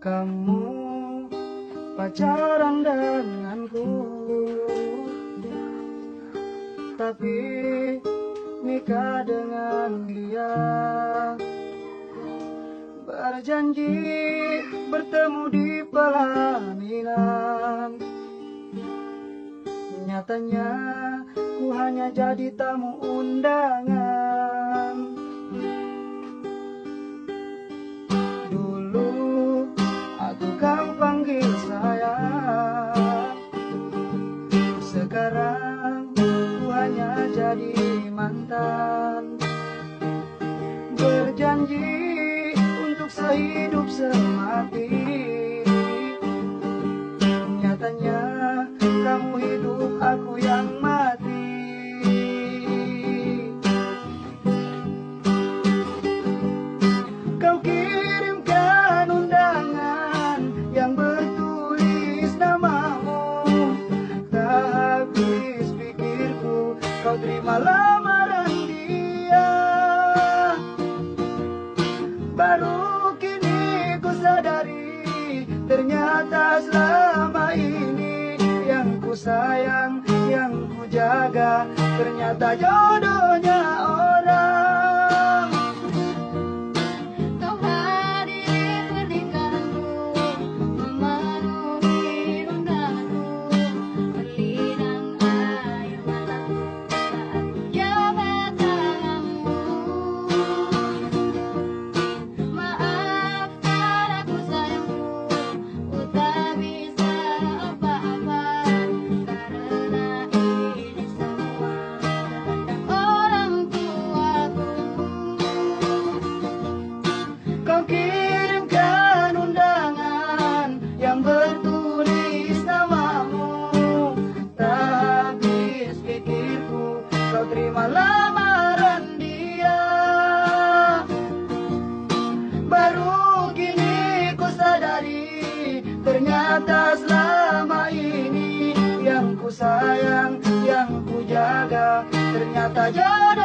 Kamu pacaran denganku, tapi nikah dengan dia. Berjanji bertemu di pelaminan, nyatanya ku hanya jadi tamu undangan. Dulu aku kau panggil sayang, sekarang ku hanya jadi mantan. Berjanji untuk sehidup semati, nyatanya kamu hidup aku yang mati. Kau kirimkan undangan yang bertulis namamu, tak habis pikirku kau terima lamaran dia. Baru kini ku sadari, ternyata selama ini yang ku sayang, yang ku jaga, ternyata jodohnya orang. Kau hadiri pernikahanku, memenuhi undanganku, berlinang air mataku saat ku jabat tanganmu. Maafkan aku sayangku, ku tak bisa apa-apa, karena ini semua kehendak orang tuaku. Kau kirimkan undangan yang bertulis namamu, tak habis pikirku kau terima lamaran dia. Baru kini ku sadari, ternyata selama ini yang ku sayang, yang ku jaga, ternyata jodoh